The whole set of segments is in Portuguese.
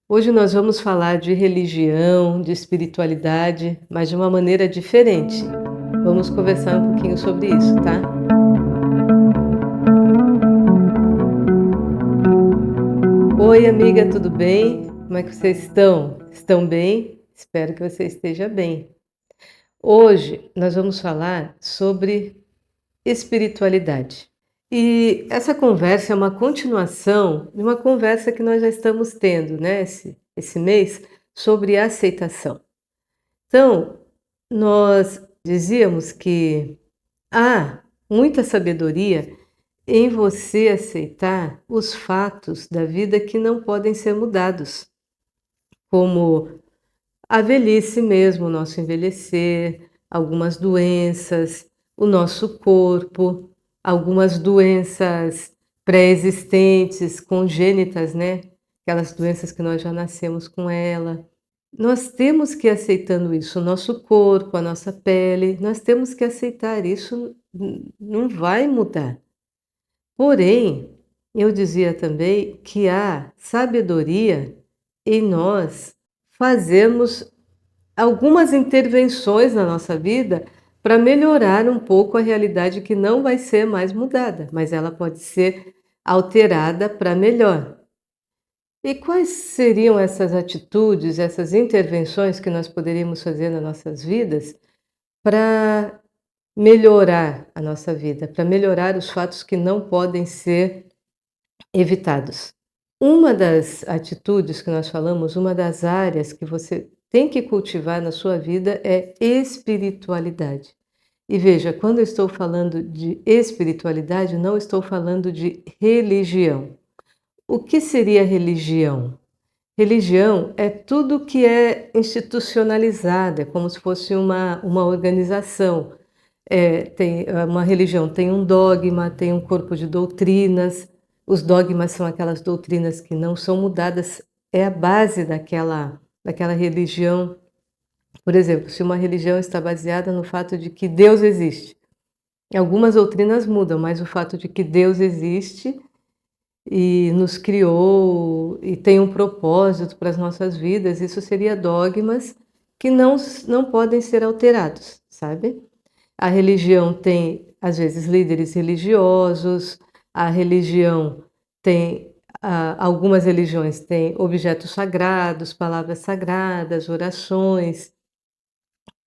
Hoje nós vamos falar de religião, de espiritualidade, mas de uma maneira diferente. Vamos conversar um pouquinho sobre isso, tá? Oi, amiga, tudo bem? Como é que vocês estão? Estão bem? Espero que você esteja bem. Hoje nós vamos falar sobre espiritualidade. E essa conversa é uma continuação de uma conversa que nós já estamos tendo, né, esse mês, sobre aceitação. Então, nós dizíamos que há muita sabedoria em você aceitar os fatos da vida que não podem ser mudados, como a velhice mesmo, o nosso envelhecer, algumas doenças, o nosso corpo, algumas doenças pré-existentes, congênitas, né? Aquelas doenças que nós já nascemos com ela. Nós temos que ir aceitando isso, o nosso corpo, a nossa pele, nós temos que aceitar isso, não vai mudar. Porém, eu dizia também que há sabedoria em nós fazermos algumas intervenções na nossa vida para melhorar um pouco a realidade que não vai ser mais mudada, mas ela pode ser alterada para melhor. E quais seriam essas atitudes, essas intervenções que nós poderíamos fazer nas nossas vidas para melhorar a nossa vida, para melhorar os fatos que não podem ser evitados? Uma das atitudes que nós falamos, uma das áreas que você tem que cultivar na sua vida é espiritualidade. E veja, quando eu estou falando de espiritualidade, não estou falando de religião. O que seria religião? Religião é tudo que é institucionalizado, é como se fosse uma organização. Uma religião tem um dogma, tem um corpo de doutrinas. Os dogmas são aquelas doutrinas que não são mudadas, é a base daquela religião. Por exemplo, se uma religião está baseada no fato de que Deus existe, algumas doutrinas mudam, mas o fato de que Deus existe e nos criou e tem um propósito para as nossas vidas, isso seria dogmas que não podem ser alterados, sabe? A religião tem, às vezes, líderes religiosos, a religião tem, algumas religiões têm objetos sagrados, palavras sagradas, orações,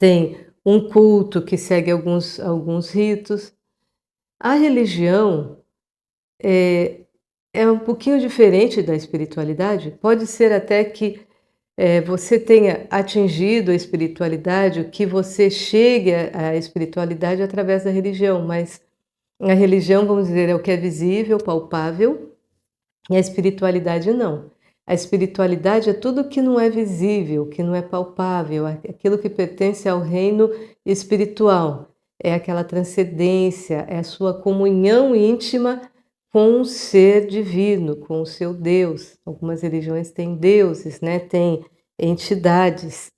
tem um culto que segue alguns ritos. A religião é um pouquinho diferente da espiritualidade. Pode ser até que você tenha atingido a espiritualidade, o que você chegue à espiritualidade através da religião, mas a religião, vamos dizer, é o que é visível, palpável, e a espiritualidade não. A espiritualidade é tudo que não é visível, que não é palpável, aquilo que pertence ao reino espiritual. É aquela transcendência, é a sua comunhão íntima com o ser divino, com o seu Deus. Algumas religiões têm deuses, né? Têm entidades.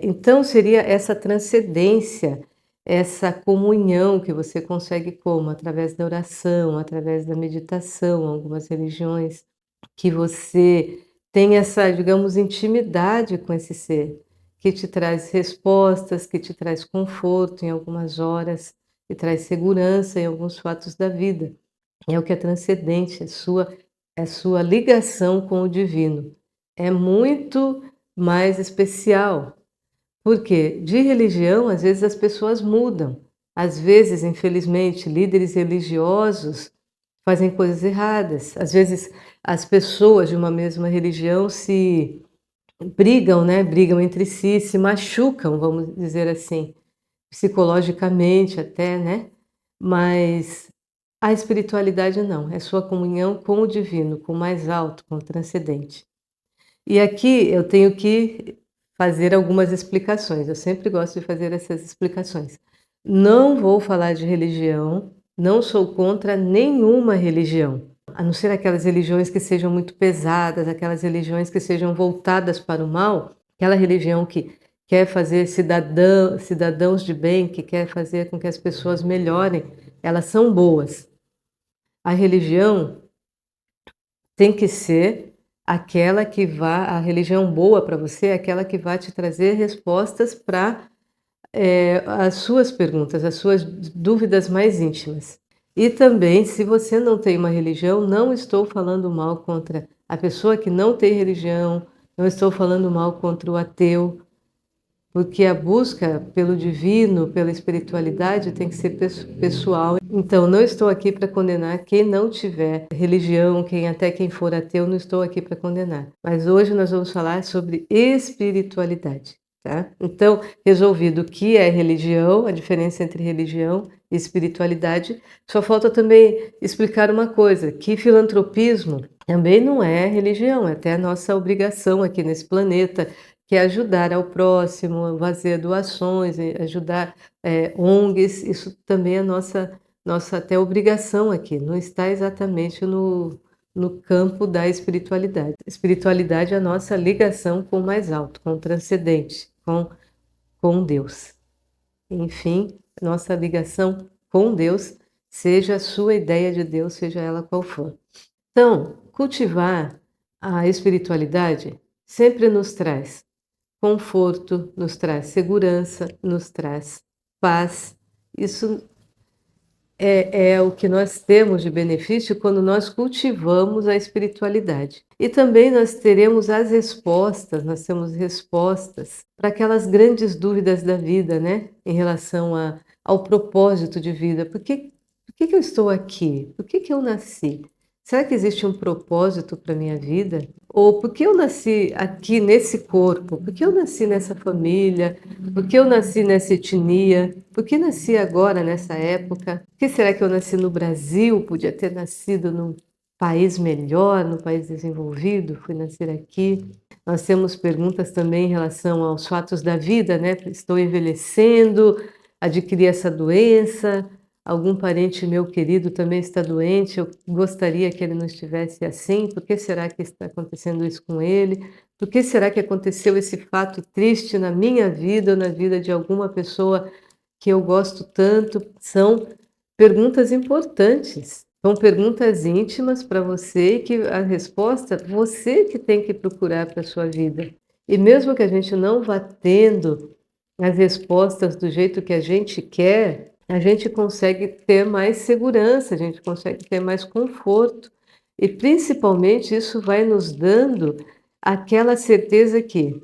Então seria essa transcendência, essa comunhão que você consegue como? Através da oração, através da meditação, algumas religiões, que você tem essa, digamos, intimidade com esse ser, que te traz respostas, que te traz conforto em algumas horas, que traz segurança em alguns fatos da vida. É o que é transcendente, é sua ligação com o divino. É muito mais especial, porque de religião, às vezes as pessoas mudam. Às vezes, infelizmente, líderes religiosos fazem coisas erradas. Às vezes, as pessoas de uma mesma religião se brigam, né? Brigam entre si, se machucam, vamos dizer assim, psicologicamente até, né? Mas a espiritualidade não, é sua comunhão com o divino, com o mais alto, com o transcendente. E aqui eu tenho que fazer algumas explicações, eu sempre gosto de fazer essas explicações. Não vou falar de religião, não sou contra nenhuma religião, a não ser aquelas religiões que sejam muito pesadas, aquelas religiões que sejam voltadas para o mal, aquela religião que quer fazer cidadãos de bem, que quer fazer com que as pessoas melhorem, elas são boas. A religião tem que ser a religião boa para você é aquela que vai te trazer respostas para as suas perguntas, as suas dúvidas mais íntimas. E também, se você não tem uma religião, não estou falando mal contra a pessoa que não tem religião, não estou falando mal contra o ateu, porque a busca pelo divino, pela espiritualidade tem que ser pessoal. Então, não estou aqui para condenar quem não tiver religião, quem for ateu, não estou aqui para condenar. Mas hoje nós vamos falar sobre espiritualidade, tá? Então, resolvido o que é religião, a diferença entre religião e espiritualidade, só falta também explicar uma coisa, que filantropismo também não é religião, é até a nossa obrigação aqui nesse planeta, que é ajudar ao próximo, fazer doações, ajudar ONGs, isso também é nossa até obrigação aqui, não está exatamente no campo da espiritualidade. Espiritualidade é a nossa ligação com o mais alto, com o transcendente, com Deus. Enfim, nossa ligação com Deus, seja a sua ideia de Deus, seja ela qual for. Então, cultivar a espiritualidade sempre nos traz conforto, nos traz segurança, nos traz paz. Isso é o que nós temos de benefício quando nós cultivamos a espiritualidade. E também nós teremos as respostas, nós temos respostas para aquelas grandes dúvidas da vida, né? Em relação ao propósito de vida. Por que eu estou aqui? Por que eu nasci? Será que existe um propósito para a minha vida? Ou por que eu nasci aqui nesse corpo? Por que eu nasci nessa família? Por que eu nasci nessa etnia? Por que nasci agora nessa época? Por que será que eu nasci no Brasil? Podia ter nascido num país melhor, num país desenvolvido, fui nascer aqui. Nós temos perguntas também em relação aos fatos da vida, né? Estou envelhecendo, adquiri essa doença, algum parente meu querido também está doente, eu gostaria que ele não estivesse assim, por que será que está acontecendo isso com ele? Por que será que aconteceu esse fato triste na minha vida ou na vida de alguma pessoa que eu gosto tanto? São perguntas importantes, são perguntas íntimas para você e que a resposta você que tem que procurar para a sua vida. E mesmo que a gente não vá tendo as respostas do jeito que a gente quer, a gente consegue ter mais segurança, a gente consegue ter mais conforto. E principalmente isso vai nos dando aquela certeza que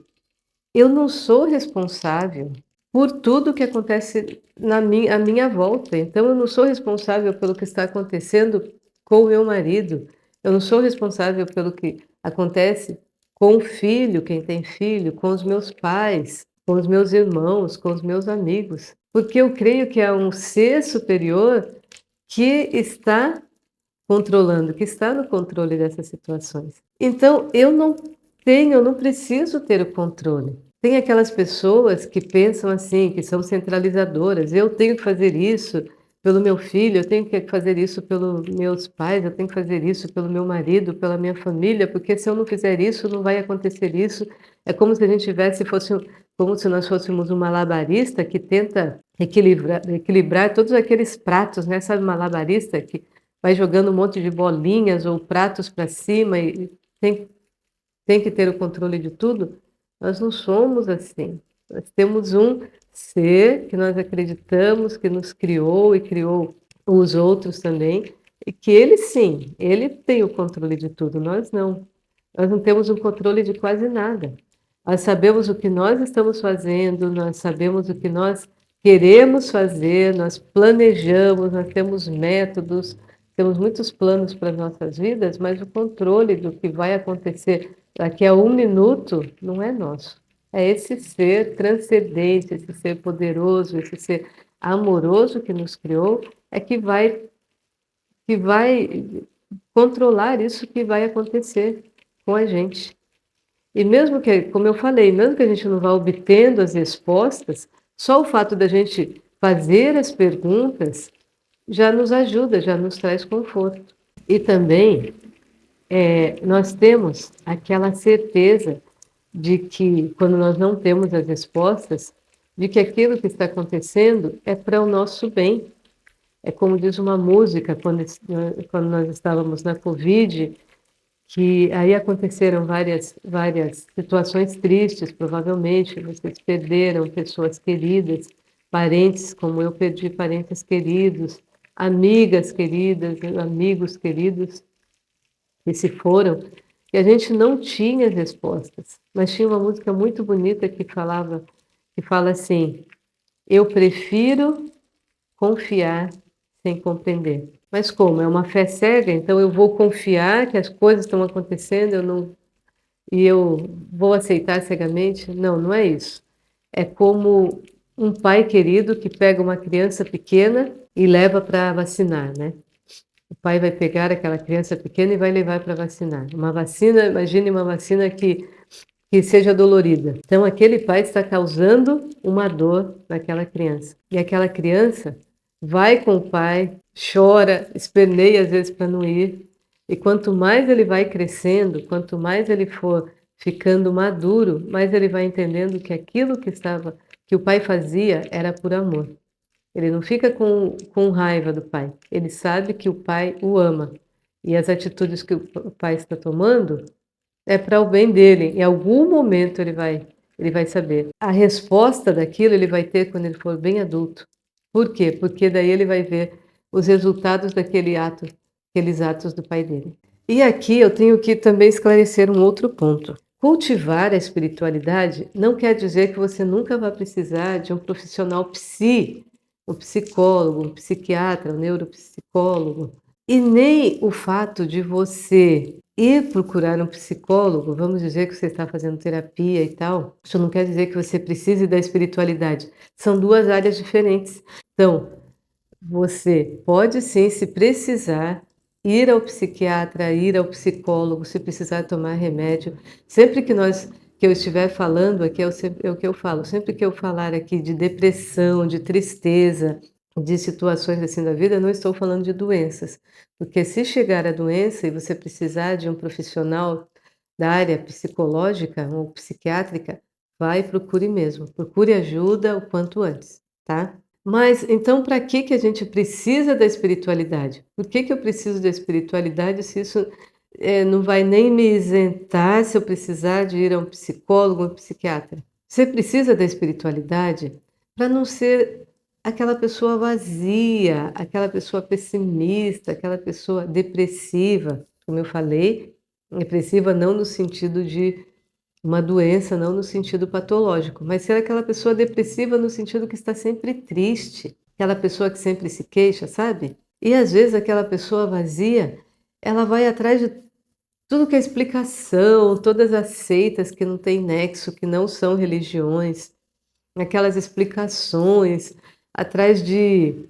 eu não sou responsável por tudo que acontece à minha volta. Então, eu não sou responsável pelo que está acontecendo com o meu marido. Eu não sou responsável pelo que acontece com o filho, quem tem filho, com os meus pais, com os meus irmãos, com os meus amigos. Porque eu creio que há um ser superior que está controlando, que está no controle dessas situações. Então, eu não preciso ter o controle. Tem aquelas pessoas que pensam assim, que são centralizadoras. Eu tenho que fazer isso pelo meu filho, eu tenho que fazer isso pelos meus pais, eu tenho que fazer isso pelo meu marido, pela minha família, porque se eu não fizer isso, não vai acontecer isso. É como se a gente como se nós fôssemos um malabarista que tenta equilibrar todos aqueles pratos, né? Sabe, malabarista que vai jogando um monte de bolinhas ou pratos para cima e tem que ter o controle de tudo. Nós não somos assim. Nós temos um ser que nós acreditamos que nos criou e criou os outros também, e que ele sim, ele tem o controle de tudo, nós não. Nós não temos o controle de quase nada. Nós sabemos o que nós estamos fazendo, nós sabemos o que nós queremos fazer, nós planejamos, nós temos métodos, temos muitos planos para as nossas vidas, mas o controle do que vai acontecer daqui a um minuto não é nosso. É esse ser transcendente, esse ser poderoso, esse ser amoroso que nos criou, é que vai controlar isso que vai acontecer com a gente. E mesmo que, como eu falei, mesmo que a gente não vá obtendo as respostas, só o fato da gente fazer as perguntas já nos ajuda, já nos traz conforto. E também nós temos aquela certeza de que, quando nós não temos as respostas, de que aquilo que está acontecendo é para o nosso bem. É como diz uma música, quando nós estávamos na Covid, que aí aconteceram várias situações tristes, provavelmente, vocês perderam pessoas queridas, parentes, como eu perdi parentes queridos, amigas queridas, amigos queridos que se foram, e a gente não tinha respostas, mas tinha uma música muito bonita que fala assim: eu prefiro confiar sem compreender. Mas como? É uma fé cega, então eu vou confiar que as coisas estão acontecendo, e eu vou aceitar cegamente? Não, não é isso. É como um pai querido que pega uma criança pequena e leva para vacinar, né? O pai vai pegar aquela criança pequena e vai levar para vacinar. Uma vacina, imagine uma vacina que seja dolorida. Então, aquele pai está causando uma dor naquela criança. E aquela criança vai com o pai, chora, esperneia às vezes para não ir. E quanto mais ele vai crescendo, quanto mais ele for ficando maduro, mais ele vai entendendo que aquilo que o pai fazia era por amor. Ele não fica com raiva do pai. Ele sabe que o pai o ama. E as atitudes que o pai está tomando é para o bem dele. Em algum momento ele vai saber. A resposta daquilo ele vai ter quando ele for bem adulto. Por quê? Porque daí ele vai ver os resultados aqueles atos do pai dele. E aqui eu tenho que também esclarecer um outro ponto. Cultivar a espiritualidade não quer dizer que você nunca vai precisar de um profissional um psicólogo, um psiquiatra, um neuropsicólogo. E nem o fato de você ir procurar um psicólogo, vamos dizer que você está fazendo terapia e tal, isso não quer dizer que você precise da espiritualidade. São duas áreas diferentes. Então, você pode sim, se precisar, ir ao psiquiatra, ir ao psicólogo, se precisar tomar remédio. Sempre que eu estiver falando aqui, é o que eu falo, sempre que eu falar aqui de depressão, de tristeza, de situações assim da vida, eu não estou falando de doenças. Porque se chegar a doença e você precisar de um profissional da área psicológica ou psiquiátrica, vai e procure mesmo. Procure ajuda o quanto antes, tá? Mas então para que a gente precisa da espiritualidade? Por que eu preciso da espiritualidade se isso não vai nem me isentar se eu precisar de ir a um psicólogo, um psiquiatra? Você precisa da espiritualidade para não ser aquela pessoa vazia, aquela pessoa pessimista, aquela pessoa depressiva, como eu falei, depressiva não no sentido de uma doença, não no sentido patológico, mas ser aquela pessoa depressiva no sentido que está sempre triste, aquela pessoa que sempre se queixa, sabe? E às vezes aquela pessoa vazia, ela vai atrás de tudo que é explicação, todas as seitas que não têm nexo, que não são religiões, aquelas explicações, atrás de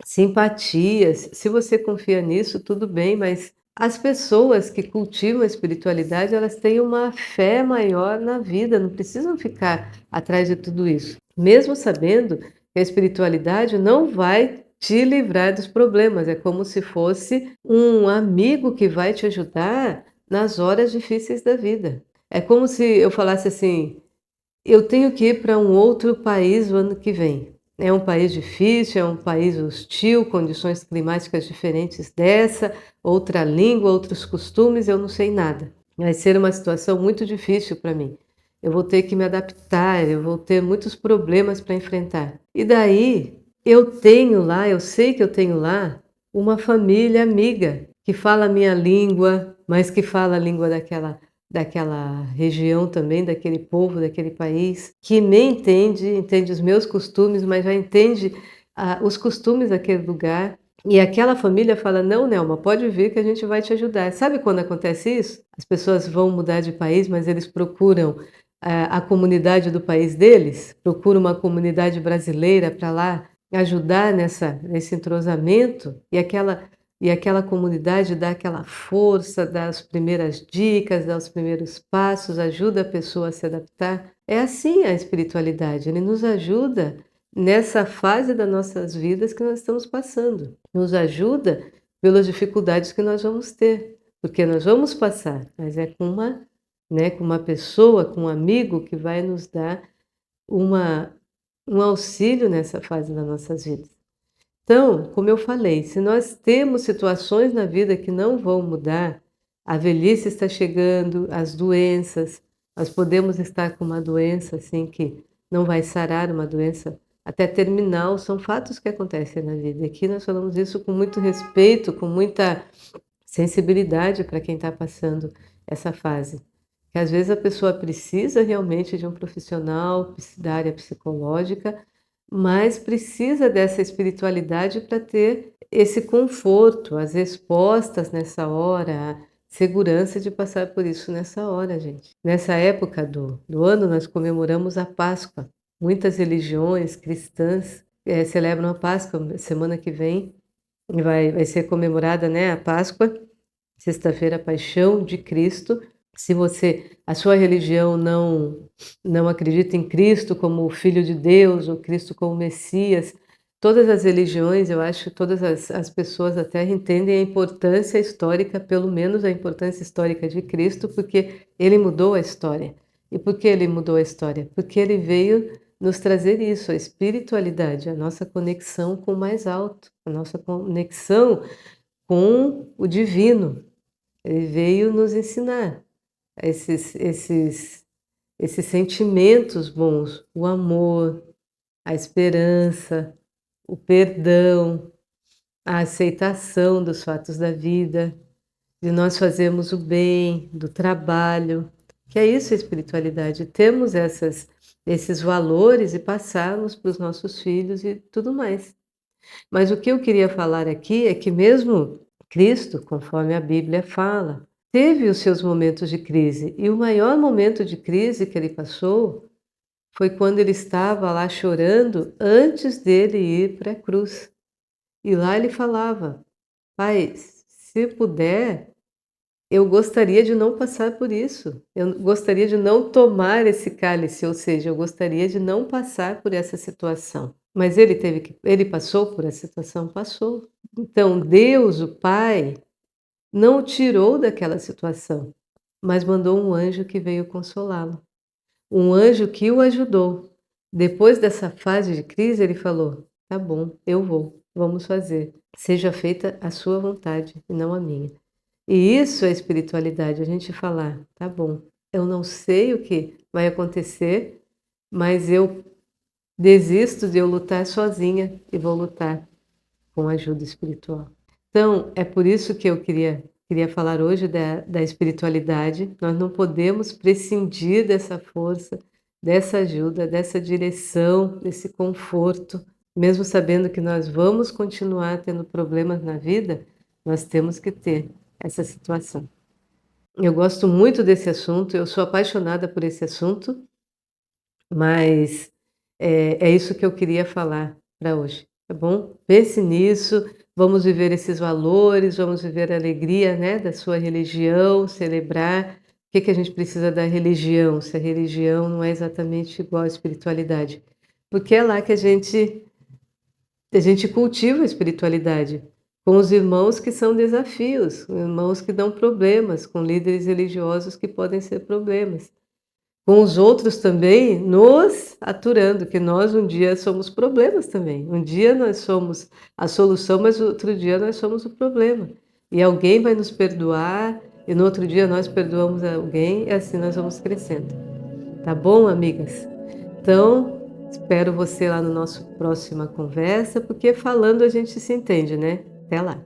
simpatias. Se você confia nisso, tudo bem, mas as pessoas que cultivam a espiritualidade, elas têm uma fé maior na vida, não precisam ficar atrás de tudo isso. Mesmo sabendo que a espiritualidade não vai te livrar dos problemas, é como se fosse um amigo que vai te ajudar nas horas difíceis da vida. É como se eu falasse assim: eu tenho que ir para um outro país o ano que vem. É um país difícil, é um país hostil, condições climáticas diferentes dessa, outra língua, outros costumes, eu não sei nada. Vai ser uma situação muito difícil para mim. Eu vou ter que me adaptar, eu vou ter muitos problemas para enfrentar. E daí, eu tenho lá, eu sei que eu tenho lá, uma família amiga que fala a minha língua, mas que fala a língua daquela região também, daquele povo, daquele país, que me entende, entende os meus costumes, mas já entende os costumes daquele lugar. E aquela família fala: não, Nelma, pode vir que a gente vai te ajudar. Sabe quando acontece isso? As pessoas vão mudar de país, mas eles procuram a comunidade do país deles, procuram uma comunidade brasileira para lá ajudar nesse entrosamento, e aquela comunidade dá aquela força, dá as primeiras dicas, dá os primeiros passos, ajuda a pessoa a se adaptar. É assim a espiritualidade, ele nos ajuda nessa fase das nossas vidas que nós estamos passando. Nos ajuda pelas dificuldades que nós vamos ter, porque nós vamos passar, mas é com uma pessoa, com um amigo que vai nos dar um auxílio nessa fase das nossas vidas. Então, como eu falei, se nós temos situações na vida que não vão mudar, A velhice está chegando, as doenças, nós podemos estar com uma doença, assim, que não vai sarar, uma doença até terminal, são fatos que acontecem na vida. E aqui nós falamos isso com muito respeito, com muita sensibilidade para quem está passando essa fase. Que às vezes a pessoa precisa realmente de um profissional da área psicológica, mas precisa dessa espiritualidade para ter esse conforto, as respostas nessa hora, a segurança de passar por isso nessa hora, gente. Nessa época do ano, nós comemoramos a Páscoa. Muitas religiões cristãs celebram a Páscoa. Semana que vem vai ser comemorada, né, a Páscoa, sexta-feira, a Paixão de Cristo. Se a sua religião não acredita em Cristo como o Filho de Deus, ou Cristo como Messias, todas as religiões, eu acho, todas as pessoas da Terra entendem a importância histórica, pelo menos a importância histórica de Cristo, porque Ele mudou a história. E por que Ele mudou a história? Porque Ele veio nos trazer isso, a espiritualidade, a nossa conexão com o mais alto, a nossa conexão com o divino. Ele veio nos ensinar esses sentimentos bons, o amor, a esperança, o perdão, a aceitação dos fatos da vida, de nós fazermos o bem, do trabalho, que é isso a espiritualidade, temos esses valores e passarmos para os nossos filhos e tudo mais. Mas o que eu queria falar aqui é que mesmo Cristo, conforme a Bíblia fala, teve os seus momentos de crise, e o maior momento de crise que ele passou foi quando ele estava lá chorando antes dele ir para a cruz. E lá ele falava: Pai, se puder, eu gostaria de não passar por isso, eu gostaria de não tomar esse cálice, ou seja, eu gostaria de não passar por essa situação. Mas ele passou por essa situação? Passou. Então Deus, o Pai, não o tirou daquela situação, mas mandou um anjo que veio consolá-lo. Um anjo que o ajudou. Depois dessa fase de crise, ele falou: tá bom, eu vou, vamos fazer. Seja feita a sua vontade e não a minha. E isso é espiritualidade, a gente falar: tá bom, eu não sei o que vai acontecer, mas eu desisto de eu lutar sozinha e vou lutar com ajuda espiritual. Então, é por isso que eu queria falar hoje da espiritualidade. Nós não podemos prescindir dessa força, dessa ajuda, dessa direção, desse conforto. Mesmo sabendo que nós vamos continuar tendo problemas na vida, nós temos que ter essa situação. Eu gosto muito desse assunto, eu sou apaixonada por esse assunto, mas é isso que eu queria falar para hoje, tá bom? Pense nisso, vamos viver esses valores, vamos viver a alegria, né, da sua religião, celebrar. O que a gente precisa da religião, se a religião não é exatamente igual à espiritualidade? Porque é lá que a gente cultiva a espiritualidade, com os irmãos que são desafios, irmãos que dão problemas, com líderes religiosos que podem ser problemas. Com os outros também, nos aturando, que nós um dia somos problemas também. Um dia nós somos a solução, mas outro dia nós somos o problema. E alguém vai nos perdoar, e no outro dia nós perdoamos alguém, e assim nós vamos crescendo. Tá bom, amigas? Então, espero você lá no nosso próxima conversa, porque falando a gente se entende, né? Até lá!